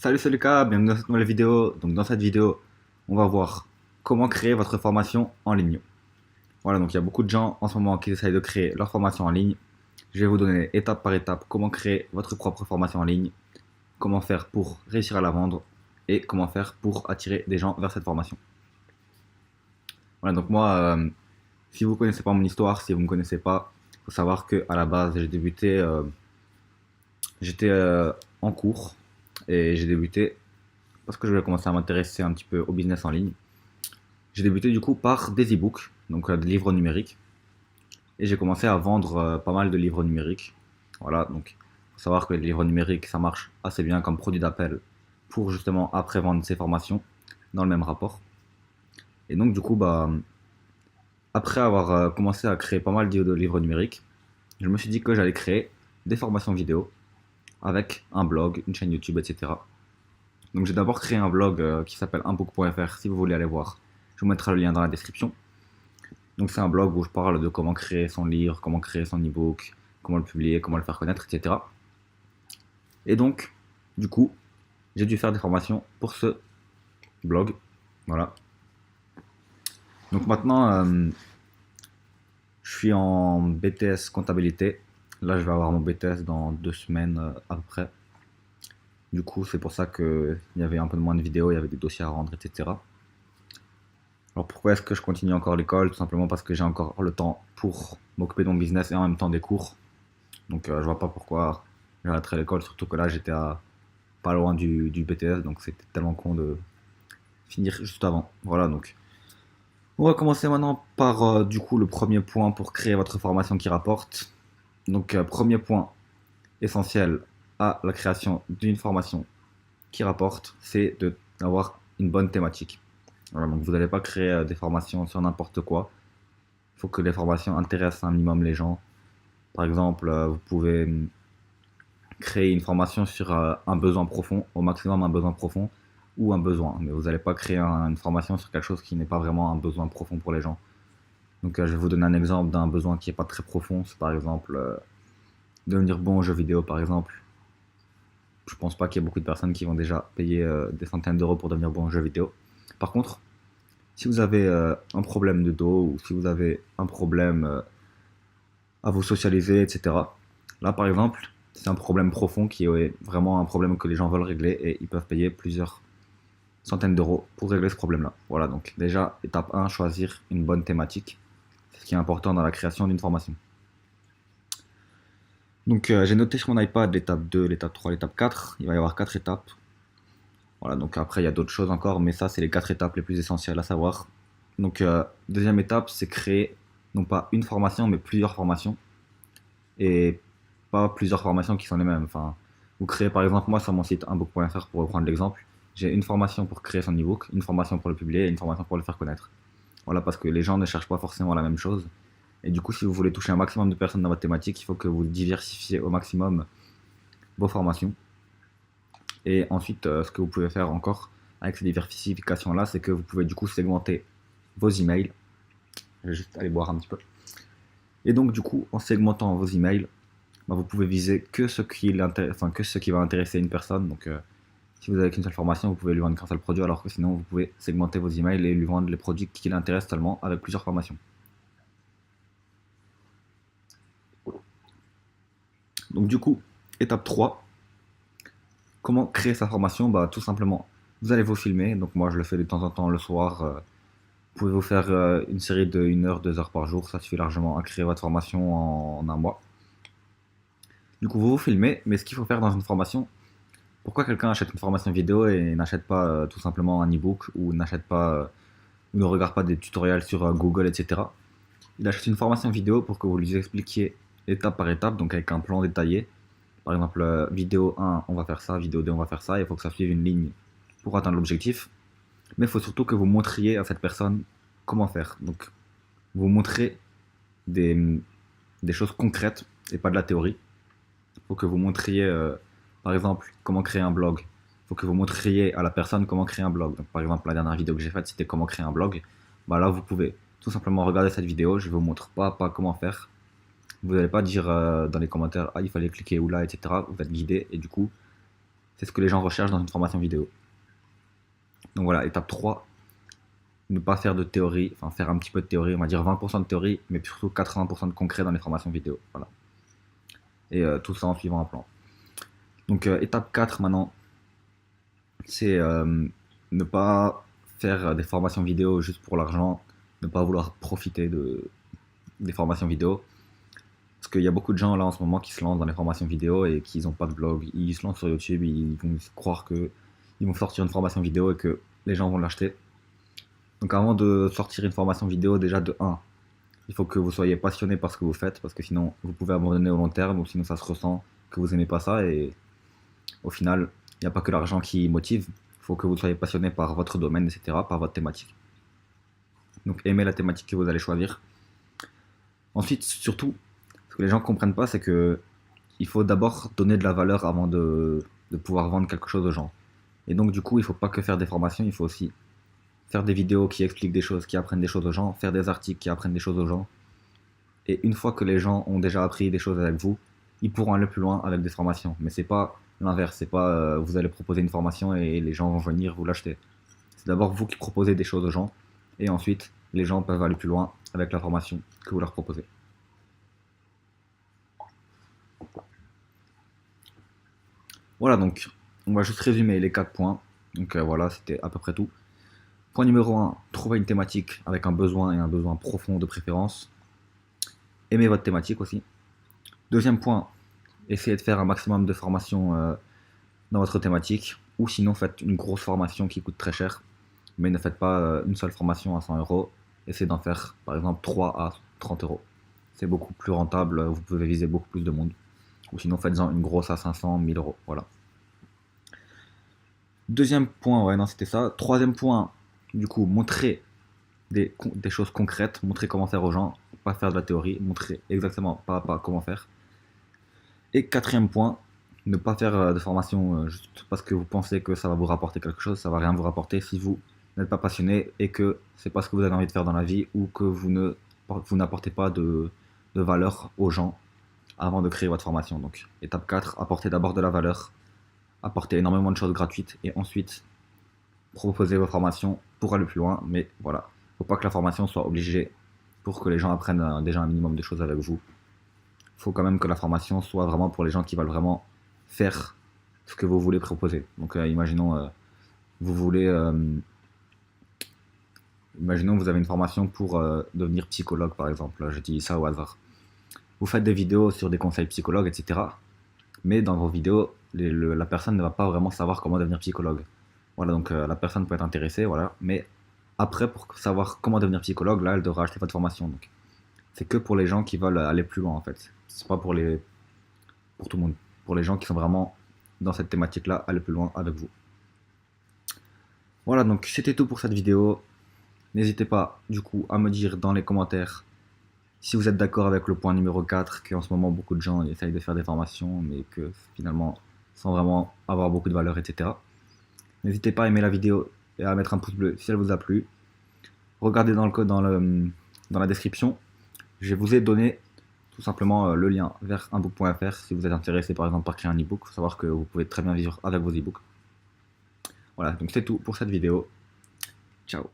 Salut, c'est Lucas, bienvenue dans cette nouvelle vidéo. Donc dans cette vidéo, on va voir comment créer votre formation en ligne. Voilà, donc il y a beaucoup de gens en ce moment qui essayent de créer leur formation en ligne. Je vais vous donner étape par étape comment créer votre propre formation en ligne, comment faire pour réussir à la vendre et comment faire pour attirer des gens vers cette formation. Voilà, donc moi, si vous ne connaissez pas mon histoire, si vous ne me connaissez pas, il faut savoir que à la base, j'étais en cours et j'ai débuté parce que je voulais commencer à m'intéresser un petit peu au business en ligne. J'ai débuté du coup par des e-books, donc des livres numériques, et j'ai commencé à vendre pas mal de livres numériques. Voilà, donc il faut savoir que les livres numériques, ça marche assez bien comme produit d'appel pour justement après vendre ses formations dans le même rapport. Et donc du coup, après avoir commencé à créer pas mal de livres numériques, je me suis dit que j'allais créer des formations vidéo avec un blog, une chaîne YouTube, etc. Donc j'ai d'abord créé un blog qui s'appelle unbook.fr si vous voulez aller voir. Je vous mettrai le lien dans la description. Donc c'est un blog où je parle de comment créer son livre, comment créer son e-book, comment le publier, comment le faire connaître, etc. Et donc, du coup, j'ai dû faire des formations pour ce blog. Voilà. Donc maintenant, je suis en BTS comptabilité. Là, je vais avoir mon BTS dans 2 semaines à peu près. Du coup, c'est pour ça qu'il y avait un peu moins de vidéos, il y avait des dossiers à rendre, etc. Alors pourquoi est-ce que je continue encore l'école? Tout simplement parce que j'ai encore le temps pour m'occuper de mon business et en même temps des cours. Donc je vois pas pourquoi j'arrêterais l'école, surtout que là j'étais à pas loin du BTS, donc c'était tellement con de finir juste avant. Voilà, donc on va commencer maintenant par du coup le premier point pour créer votre formation qui rapporte. Donc premier point essentiel à la création d'une formation qui rapporte, c'est d'avoir une bonne thématique. Voilà, donc vous n'allez pas créer des formations sur n'importe quoi. Il faut que les formations intéressent un minimum les gens. Par exemple, vous pouvez créer une formation sur un besoin profond, au maximum un besoin profond ou un besoin. Mais vous n'allez pas créer une formation sur quelque chose qui n'est pas vraiment un besoin profond pour les gens. Donc je vais vous donner un exemple d'un besoin qui n'est pas très profond. C'est par exemple devenir bon aux jeux vidéo par exemple. Je pense pas qu'il y ait beaucoup de personnes qui vont déjà payer des centaines d'euros pour devenir bon aux jeux vidéo. Par contre, si vous avez un problème de dos ou si vous avez un problème à vous socialiser, etc. Là, par exemple, c'est un problème profond qui est vraiment un problème que les gens veulent régler et ils peuvent payer plusieurs centaines d'euros pour régler ce problème-là. Voilà, donc déjà, étape 1, choisir une bonne thématique. C'est ce qui est important dans la création d'une formation. Donc j'ai noté sur mon iPad l'étape 2, l'étape 3, l'étape 4. Il va y avoir 4 étapes. Voilà, donc après il y a d'autres choses encore, mais ça c'est les 4 étapes les plus essentielles à savoir. Donc deuxième étape, c'est créer non pas une formation, mais plusieurs formations. Et pas plusieurs formations qui sont les mêmes. Enfin, vous créez par exemple, moi sur mon site unbook.fr pour reprendre l'exemple, j'ai une formation pour créer son ebook, une formation pour le publier et une formation pour le faire connaître. Voilà, parce que les gens ne cherchent pas forcément la même chose. Et du coup, si vous voulez toucher un maximum de personnes dans votre thématique, il faut que vous diversifiez au maximum vos formations. Et ensuite, ce que vous pouvez faire encore avec ces diversifications-là, c'est que vous pouvez du coup segmenter vos emails. Je vais juste aller boire un petit peu. Et donc, du coup, en segmentant vos emails, vous pouvez viser que que ce qui va intéresser une personne. Donc, si vous avez qu'une seule formation, vous pouvez lui vendre qu'un seul produit, alors que sinon, vous pouvez segmenter vos emails et lui vendre les produits qui l'intéressent seulement avec plusieurs formations. Donc, du coup, étape 3, comment créer sa formation? Tout simplement, vous allez vous filmer. Donc, moi, je le fais de temps en temps le soir. Vous pouvez vous faire une série de 1 heure, 2 heures par jour. Ça suffit largement à créer votre formation en un mois. Du coup, vous vous filmez, mais ce qu'il faut faire dans une formation, pourquoi quelqu'un achète une formation vidéo et n'achète pas tout simplement un e-book ou n'achète pas ou ne regarde pas des tutoriels sur Google, etc. Il achète une formation vidéo pour que vous lui expliquiez étape par étape, donc avec un plan détaillé. Par exemple, vidéo 1, on va faire ça, vidéo 2, on va faire ça. Il faut que ça suive une ligne pour atteindre l'objectif. Mais il faut surtout que vous montriez à cette personne comment faire. Donc, vous montrez des, des choses concrètes et pas de la théorie. Il faut que vous montriez, par exemple, comment créer un blog. Il faut que vous montriez à la personne comment créer un blog. Donc, par exemple, la dernière vidéo que j'ai faite, c'était comment créer un blog. Là, vous pouvez tout simplement regarder cette vidéo. Je vous montre pas à pas comment faire. Vous n'allez pas dire dans les commentaires, ah, il fallait cliquer ou là, etc. Vous êtes guidé et du coup, C'est ce que les gens recherchent dans une formation vidéo. Donc voilà, étape 3, ne pas faire de théorie, enfin faire un petit peu de théorie, on va dire 20% de théorie, mais surtout 80% de concret dans les formations vidéo. Voilà. Et tout ça en suivant un plan. Donc étape 4 maintenant, c'est ne pas faire des formations vidéo juste pour l'argent, ne pas vouloir profiter des formations vidéo. Parce qu'il y a beaucoup de gens là en ce moment qui se lancent dans les formations vidéo et qui n'ont pas de blog, ils se lancent sur YouTube, ils vont croire que ils vont sortir une formation vidéo et que les gens vont l'acheter. Donc avant de sortir une formation vidéo, déjà de 1, il faut que vous soyez passionné par ce que vous faites, parce que sinon vous pouvez abandonner au long terme, ou sinon ça se ressent que vous aimez pas ça, et au final, il n'y a pas que l'argent qui motive, il faut que vous soyez passionné par votre domaine, etc., par votre thématique. Donc aimez la thématique que vous allez choisir. Ensuite, surtout, ce que les gens ne comprennent pas, c'est que il faut d'abord donner de la valeur avant de pouvoir vendre quelque chose aux gens. Et donc du coup, il ne faut pas que faire des formations, il faut aussi faire des vidéos qui expliquent des choses, qui apprennent des choses aux gens, faire des articles qui apprennent des choses aux gens. Et une fois que les gens ont déjà appris des choses avec vous, ils pourront aller plus loin avec des formations. Mais c'est pas l'inverse, c'est pas vous allez proposer une formation et les gens vont venir vous l'acheter. C'est d'abord vous qui proposez des choses aux gens et ensuite les gens peuvent aller plus loin avec la formation que vous leur proposez. Voilà, donc on va juste résumer les 4 points. Donc voilà, c'était à peu près tout. Point numéro 1, trouver une thématique avec un besoin et un besoin profond de préférence. Aimez votre thématique aussi. Deuxième point, essayez de faire un maximum de formations dans votre thématique, ou sinon faites une grosse formation qui coûte très cher, mais ne faites pas une seule formation à 100 euros, essayez d'en faire par exemple 3 à 30 euros. C'est beaucoup plus rentable, vous pouvez viser beaucoup plus de monde, ou sinon faites-en une grosse à 500, 1000 euros, voilà. Deuxième point, ouais non c'était ça. Troisième point, du coup, montrer des choses concrètes, montrer comment faire aux gens, pas faire de la théorie, montrer exactement pas à pas comment faire. Et quatrième point, ne pas faire de formation juste parce que vous pensez que ça va vous rapporter quelque chose, ça va rien vous rapporter si vous n'êtes pas passionné et que c'est pas ce que vous avez envie de faire dans la vie ou que vous n'apportez pas de valeur aux gens avant de créer votre formation. Donc étape 4, apportez d'abord de la valeur, apportez énormément de choses gratuites et ensuite proposer vos formations pour aller plus loin. Mais voilà, faut pas que la formation soit obligée pour que les gens apprennent déjà un minimum de choses avec vous. Faut quand même que la formation soit vraiment pour les gens qui veulent vraiment faire ce que vous voulez proposer. Donc imaginons vous voulez imaginons vous avez une formation pour devenir psychologue par exemple, je dis ça au hasard. Vous faites des vidéos sur des conseils psychologues, etc. Mais dans vos vidéos, la personne ne va pas vraiment savoir comment devenir psychologue. Voilà, donc la personne peut être intéressée, voilà. Mais après, pour savoir comment devenir psychologue, là, elle devra acheter votre formation. Donc, c'est que pour les gens qui veulent aller plus loin, en fait. C'est pas pour pour tout le monde. Pour les gens qui sont vraiment dans cette thématique-là, aller plus loin avec vous. Voilà, donc c'était tout pour cette vidéo. N'hésitez pas, du coup, à me dire dans les commentaires si vous êtes d'accord avec le point numéro 4, qu'en ce moment, beaucoup de gens essayent de faire des formations, mais que finalement, sans vraiment avoir beaucoup de valeur, etc. N'hésitez pas à aimer la vidéo et à mettre un pouce bleu si elle vous a plu. Regardez dans le code dans la description. Je vous ai donné tout simplement le lien vers unbook.fr si vous êtes intéressé par exemple par créer un ebook. Il faut savoir que vous pouvez très bien vivre avec vos ebooks. Voilà, donc c'est tout pour cette vidéo. Ciao.